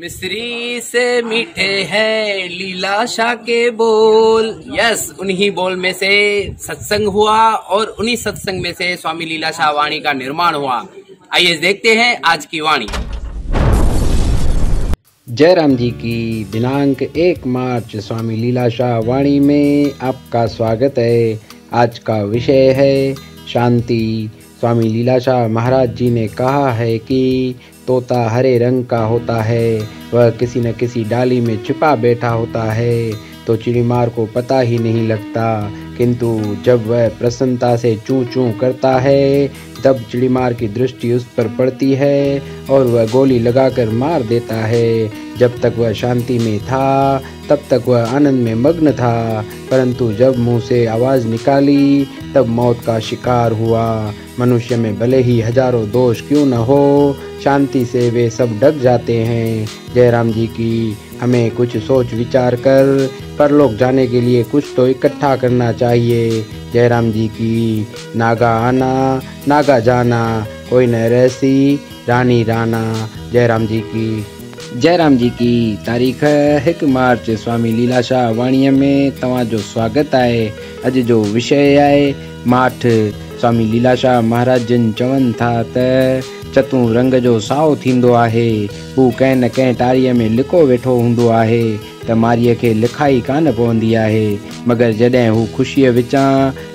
मिस्री से मीठे हैं लीलाशाह के बोल। यस, उन्हीं बोल में से सत्संग हुआ और उन्हीं सत्संग में से स्वामी लीलाशाह वाणी का निर्माण हुआ। आइए देखते हैं आज की वाणी। जयराम जी की दिनांक 1 मार्च स्वामी लीलाशाह वाणी में आपका स्वागत है। आज का विषय है शांति। स्वामी लीलाशाह महाराज जी ने कहा है कि तोता हरे रंग का होता है, वह किसी न किसी डाली में छिपा बैठा होता है तो चिड़ीमार को पता ही नहीं लगता, किंतु जब वह प्रसन्नता से चूं चूं करता है तब चिड़ीमार की दृष्टि उस पर पड़ती है और वह गोली लगाकर मार देता है। जब तक वह शांति में था तब तक वह आनंद में मग्न था, परंतु जब मुंह से आवाज़ निकाली तब मौत का शिकार हुआ। मनुष्य में भले ही हजारों दोष क्यों न हो, शांति से वे सब ढक जाते हैं। जयराम जी की हमें कुछ सोच विचार कर परलोक जाने के लिए कुछ तो इकट्ठा करना चाहिए। जयराम जी की नागा आना नागा जाना, कोई न रहसी रानी राना। जयराम जी की तारीख़ 1 मार्च स्वामी लीलाशाह वाणीअ में तव्हांजो स्वागत आहे। अॼु जो विषय आहे माठ। स्वामी लीलाशाह महाराज जन चवनि था त चतुं रंग जो साओ थींदो आहे, हू कंहिं न कंहिं टारीअ में लिको वेठो हूंदो आहे त मारीअ खे लिखाई कान पवंदी आहे, मगर जॾहिं हू ख़ुशीअ विचां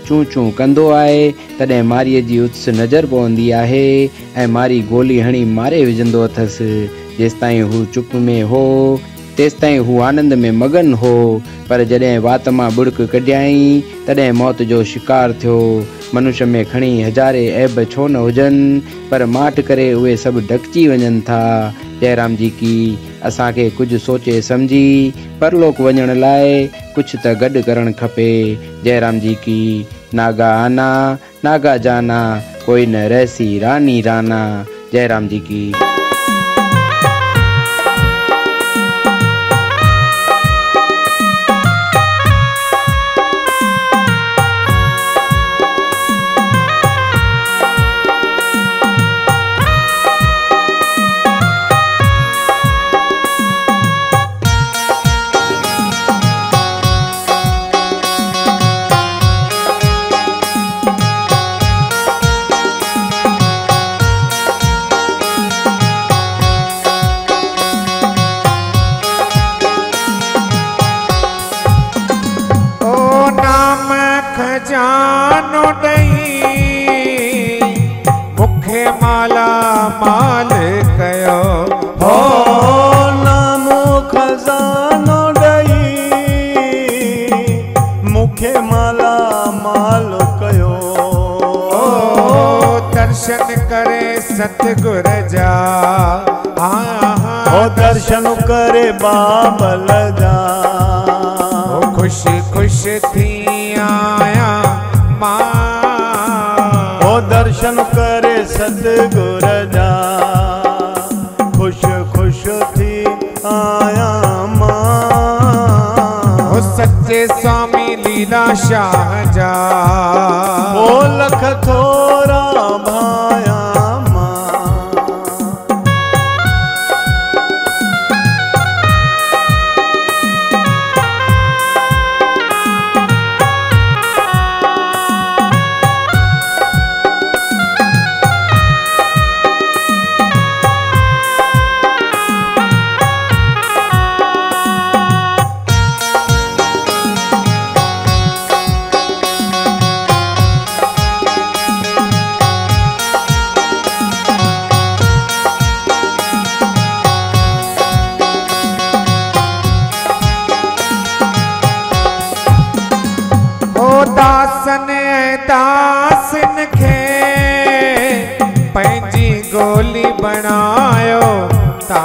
चूं चूं कंदो आहे तॾहिं मारीअ जी उस नज़र पवंदी आहे ऐं मारी गोली हणी मारे विझंदो अथसि। जेसिताईं हू चुप में हो तेसिताईं हू आनंद में मगन हो, पर जॾहिं वात मां बुड़क कढियाई तॾहिं मौत जो शिकार थियो। मनुष्य में खणी हज़ारे ऐब छो न हुजनि, पर माठ करे उहे सभु ढकजी वञनि था। जयराम जी की असांखे कुझु सोचे सम्झी परलोक वञण लाइ कुझु त गॾु करणु खपे। जयराम जी की नागा आना नागा जाना, कोई न रहसी रानी राना। जयराम जी की। खजानो दई मुखे माला माल कयो हो, नामो खजानो दई मुखे माला माल कयो। दर्शन करे सतगुर जा, ओ दर्शन करे बाबल जा, खुश खुश थी आया मां, ओ दर्शन करे सतगुर जा, खुश खुश थी आया मां। ओ सच्चे स्वामी लीलाशाह जा, ओ लख थोरा भाया दासन दासन खे पंहिंजी गोली बनायो ता,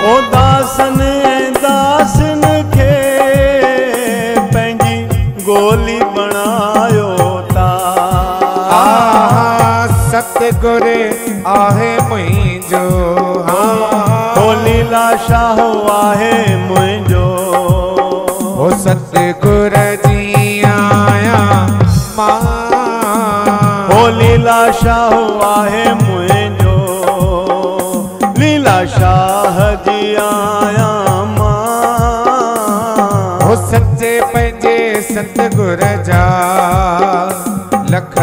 ओ दासन दासन खे पंहिंजी गोली बनायो ता। सतगुर आहे मुंहिंजो, लीलाशाह आहे मुंहिंजो, ओ सतगुर जी आया मां, ओ लीला शाह आहे मुंहिंजो, लीला शाह जी आया मां। हो सच्चे पंहिंजे सतगुर जा लख